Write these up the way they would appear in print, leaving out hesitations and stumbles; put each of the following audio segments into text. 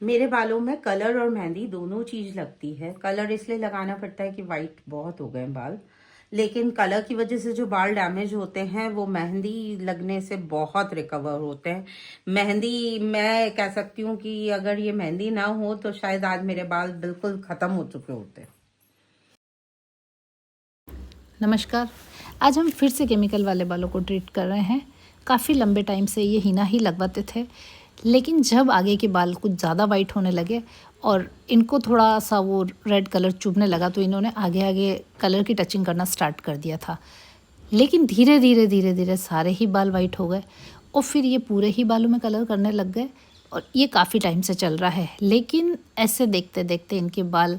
मेरे बालों में कलर और मेहंदी दोनों चीज लगती है। कलर इसलिए लगाना पड़ता है कि वाइट बहुत हो गए बाल, लेकिन कलर की वजह से जो बाल डैमेज होते हैं वो मेहंदी लगने से बहुत रिकवर होते हैं। मेहंदी, मैं कह सकती हूँ कि अगर ये मेहंदी ना हो तो शायद आज मेरे बाल बिल्कुल खत्म हो चुके होते। नमस्कार। आज हम फिर से केमिकल वाले बालों को ट्रीट कर रहे हैं। काफ़ी लंबे टाइम से ये हीना ही लगवाते थे, लेकिन जब आगे के बाल कुछ ज़्यादा वाइट होने लगे और इनको थोड़ा सा वो रेड कलर चुभने लगा तो इन्होंने आगे आगे कलर की टचिंग करना स्टार्ट कर दिया था। लेकिन धीरे धीरे सारे ही बाल वाइट हो गए और फिर ये पूरे ही बालों में कलर करने लग गए और ये काफ़ी टाइम से चल रहा है। लेकिन ऐसे देखते देखते इनके बाल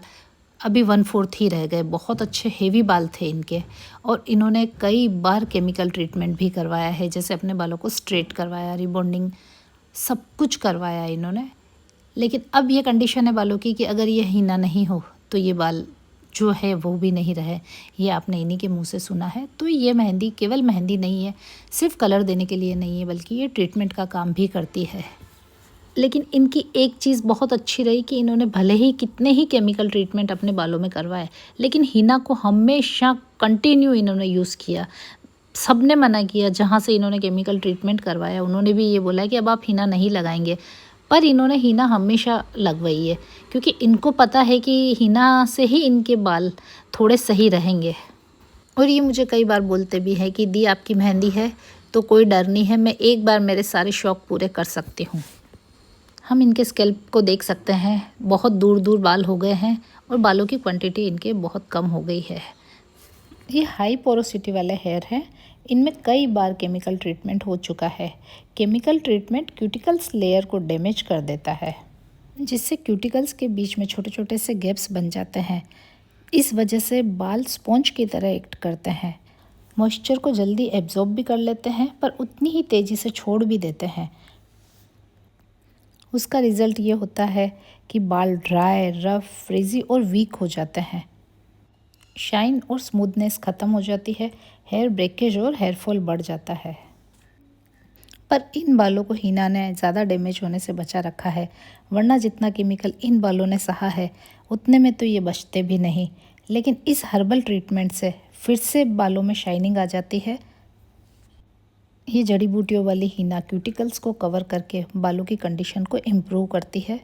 अभी 1/4 ही रह गए। बहुत अच्छे हेवी बाल थे इनके और इन्होंने कई बार केमिकल ट्रीटमेंट भी करवाया है, जैसे अपने बालों को स्ट्रेट करवाया, रिबॉन्डिंग, सब कुछ करवाया इन्होंने। लेकिन अब ये कंडीशन है बालों की कि अगर ये हीना नहीं हो तो ये बाल जो है वो भी नहीं रहे। ये आपने इन्हीं के मुंह से सुना है। तो ये मेहंदी केवल मेहंदी नहीं है, सिर्फ कलर देने के लिए नहीं है, बल्कि ये ट्रीटमेंट का काम भी करती है। लेकिन इनकी एक चीज़ बहुत अच्छी रही कि इन्होंने भले ही कितने ही केमिकल ट्रीटमेंट अपने बालों में करवाए, लेकिन हीना को हमेशा कंटिन्यू इन्होंने यूज़ किया। सबने मना किया, जहाँ से इन्होंने केमिकल ट्रीटमेंट करवाया उन्होंने भी ये बोला कि अब आप हीना नहीं लगाएंगे, पर इन्होंने हीना हमेशा लगवाई है, क्योंकि इनको पता है कि हीना से ही इनके बाल थोड़े सही रहेंगे। और ये मुझे कई बार बोलते भी हैं कि दी आपकी मेहंदी है तो कोई डर नहीं है, मैं एक बार मेरे सारे शौक़ पूरे कर सकती हूँ। हम इनके स्कैल्प को देख सकते हैं, बहुत दूर दूर बाल हो गए हैं और बालों की क्वांटिटी इनके बहुत कम हो गई है। ये हाई पोरोसिटी वाले हेयर हैं, इनमें कई बार केमिकल ट्रीटमेंट हो चुका है। केमिकल ट्रीटमेंट क्यूटिकल्स लेयर को डैमेज कर देता है, जिससे क्यूटिकल्स के बीच में छोटे छोटे से गैप्स बन जाते हैं। इस वजह से बाल स्पॉन्ज की तरह एक्ट करते हैं, मॉइस्चर को जल्दी एब्जॉर्ब भी कर लेते हैं पर उतनी ही तेज़ी से छोड़ भी देते हैं। उसका रिज़ल्ट ये होता है कि बाल ड्राई, रफ, फ्रीजी और वीक हो जाते हैं। शाइन और स्मूथनेस ख़त्म हो जाती है, हेयर ब्रेकेज और हेयर फॉल बढ़ जाता है। पर इन बालों को हीना ने ज़्यादा डैमेज होने से बचा रखा है, वरना जितना केमिकल इन बालों ने सहा है उतने में तो ये बचते भी नहीं। लेकिन इस हर्बल ट्रीटमेंट से फिर से बालों में शाइनिंग आ जाती है। ये जड़ी बूटियों वाली हीना क्यूटिकल्स को कवर करके बालों की कंडीशन को इम्प्रूव करती है।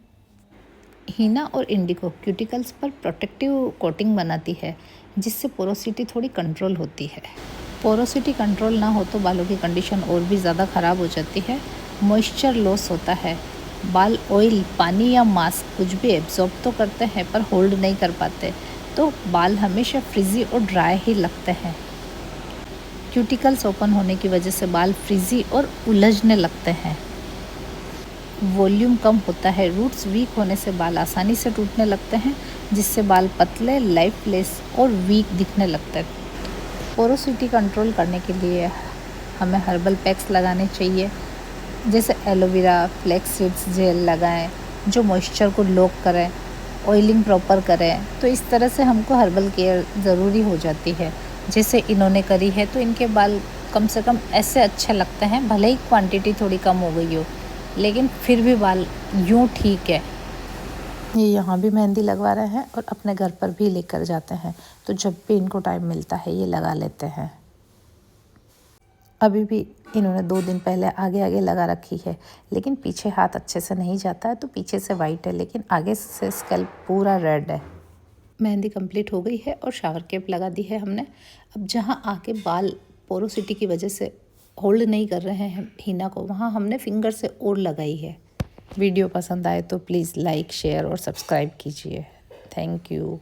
हीना और इंडिगो क्यूटिकल्स पर प्रोटेक्टिव कोटिंग बनाती है, जिससे पोरोसिटी थोड़ी कंट्रोल होती है। पोरोसिटी कंट्रोल ना हो तो बालों की कंडीशन और भी ज़्यादा ख़राब हो जाती है। मॉइस्चर लॉस होता है, बाल ऑयल, पानी या मास्क कुछ भी एब्जॉर्ब तो करते हैं पर होल्ड नहीं कर पाते, तो बाल हमेशा फ्रिजी और ड्राई ही लगते हैं। क्यूटिकल्स ओपन होने की वजह से बाल फ्रिजी और उलझने लगते हैं। वॉल्यूम कम होता है, रूट्स वीक होने से बाल आसानी से टूटने लगते हैं, जिससे बाल पतले, लाइफलेस और वीक दिखने लगते हैं। पोरोसिटी कंट्रोल करने के लिए हमें हर्बल पैक्स लगाने चाहिए, जैसे एलोवेरा, फ्लैक्स सीड्स जेल लगाएं जो मॉइस्चर को लॉक करें, ऑयलिंग प्रॉपर करें। तो इस तरह से हमको हर्बल केयर ज़रूरी हो जाती है, जैसे इन्होंने करी है। तो इनके बाल कम से कम ऐसे अच्छे लगते हैं, भले ही क्वांटिटी थोड़ी कम हो गई हो, लेकिन फिर भी बाल यूँ ठीक है। ये यहाँ भी मेहंदी लगवा रहे हैं और अपने घर पर भी लेकर जाते हैं, तो जब भी इनको टाइम मिलता है ये लगा लेते हैं। अभी भी इन्होंने 2 दिन पहले आगे आगे लगा रखी है, लेकिन पीछे हाथ अच्छे से नहीं जाता है, तो पीछे से वाइट है लेकिन आगे से स्कैल्प पूरा रेड है। मेहंदी कंप्लीट हो गई है और शावर कैप लगा दी है हमने। अब जहाँ आके बाल पोरोसिटी की वजह से होल्ड नहीं कर रहे हैं हीना को, वहाँ हमने फिंगर से और लगाई है। वीडियो पसंद आए तो प्लीज़ लाइक, शेयर और सब्सक्राइब कीजिए। Thank you.